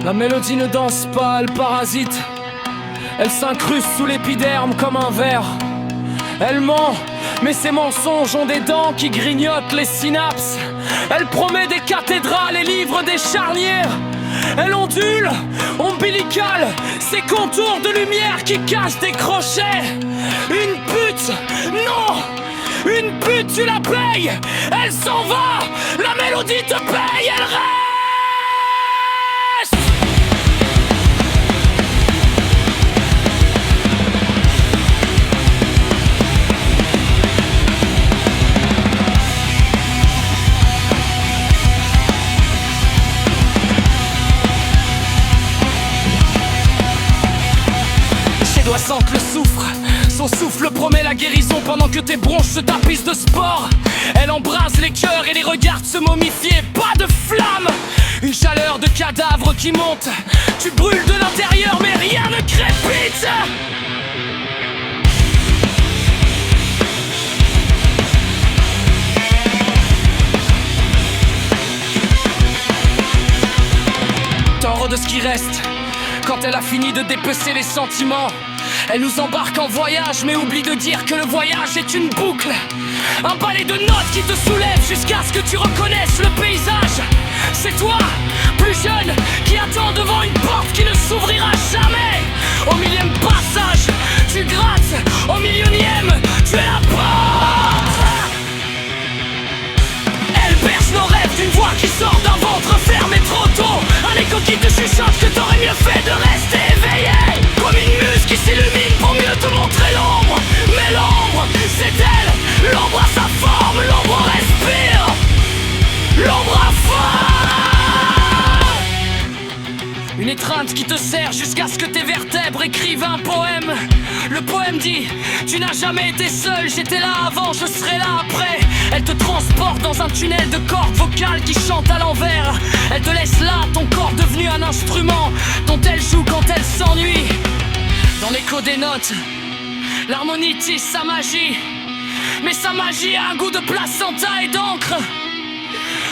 La mélodie ne danse pas, elle parasite. Elle s'incruste sous l'épiderme comme un ver. Elle ment, mais ses mensonges ont des dents qui grignotent les synapses. Elle promet des cathédrales et livre des charnières. Elle ondule, ombilicale, ses contours de lumière qui cachent des crochets. Une pute, non, une pute tu la payes. Elle s'en va, la mélodie te paye, elle reste. Doigts sentent le soufre, son souffle promet la guérison pendant que tes bronches se tapissent de sport. Elle embrase les cœurs et les regarde se momifier, pas de flamme. Une chaleur de cadavre qui monte, tu brûles de l'intérieur mais rien ne crépite. Tort de ce qui reste, quand elle a fini de dépecer les sentiments. Elle nous embarque en voyage mais oublie de dire que le voyage est une boucle. Un balai de notes qui te soulève jusqu'à ce que tu reconnaisses le paysage. C'est toi, plus jeune, qui attends devant une porte qui ne s'ouvrira jamais. Au millième passage, tu grattes, au millionième, tu es la porte. Elle berce nos rêves d'une voix qui sort d'un ventre fermé trop tôt. Un écho qui te chuchote que t'aurais mieux fait de rester éveillé. Comme une muse qui s'illumine pour mieux te montrer l'ombre. Mais l'ombre, c'est elle. L'ombre a sa forme, l'ombre respire. L'ombre a faim. Une étreinte qui te serre jusqu'à ce que tes vertèbres écrivent un poème. Le poème dit, tu n'as jamais été seul, j'étais là avant, je serai là après. Elle te transporte dans un tunnel de cordes vocales qui chantent à l'envers. Elle te laisse là, ton corps devenu un instrument dont elle joue quand elle s'ennuie. Dans l'écho des notes, l'harmonie tisse sa magie. Mais sa magie a un goût de placenta et d'encre.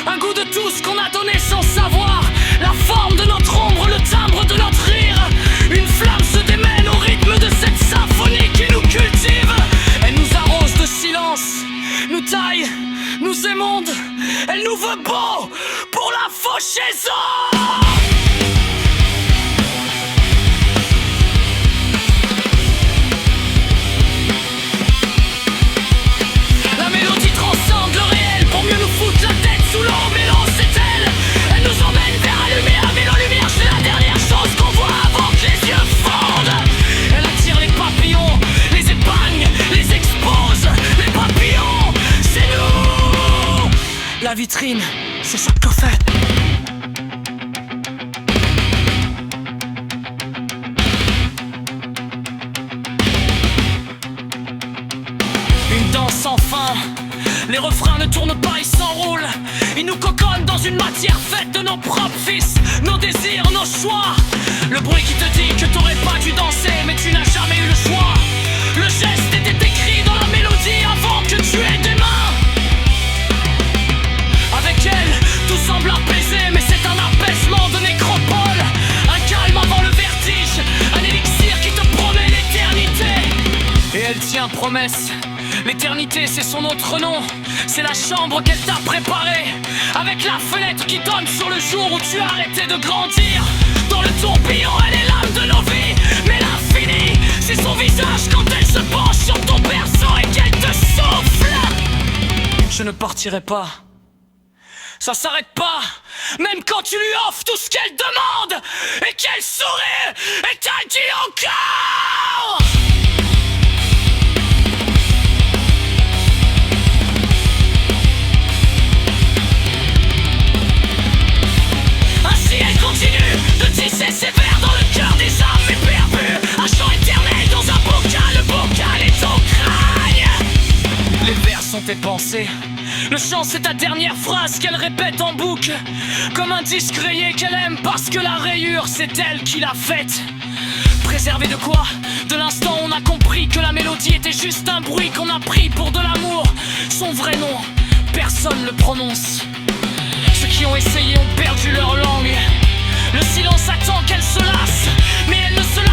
Un goût de tout ce qu'on a donné sans savoir. La forme de notre ombre, le timbre de notre rire. Une flamme se démène au rythme de cette symphonie qui nous cultive. Elle nous arrose de silence, nous taille, nous émonde. Elle nous veut beau pour la fauchaison. La vitrine, c'est ça qu'on fait. Une danse sans fin. Les refrains ne tournent pas, ils s'enroulent. Ils nous coconnent dans une matière faite de nos propres fils, nos désirs, nos choix. Le bruit qui te dit que t'aurais pas dû danser, mais tu n'as jamais eu le choix. Le geste était écrit dans la mélodie avant que tu aies des mains. Avec elle, tout semble apaisé, mais c'est un apaisement de nécropole. Un calme avant le vertige, un élixir qui te promet l'éternité. Et elle tient promesse, l'éternité c'est son autre nom. C'est la chambre qu'elle t'a préparée, avec la fenêtre qui donne sur le jour où tu as arrêté de grandir. Dans le tourbillon, elle est l'âme de nos vies, mais l'infini, c'est son visage quand elle se penche sur ton berceau et qu'elle te souffle. Je ne partirai pas. Ça s'arrête pas, même quand tu lui offres tout ce qu'elle demande. Et qu'elle sourit, et qu'elle dit encore. Ainsi elle continue de tisser ses vers dans le cœur des âmes éperdues. Un chant éternel dans un bocal, le bocal est au crâne. Les vers sont tes pensées. Le chant c'est ta dernière phrase qu'elle répète en boucle, comme un disque rayé qu'elle aime parce que la rayure c'est elle qui l'a faite. Préservé de quoi? De l'instant où on a compris que la mélodie était juste un bruit qu'on a pris pour de l'amour. Son vrai nom, personne le prononce. Ceux qui ont essayé ont perdu leur langue. Le silence attend qu'elle se lasse, mais elle ne se lasse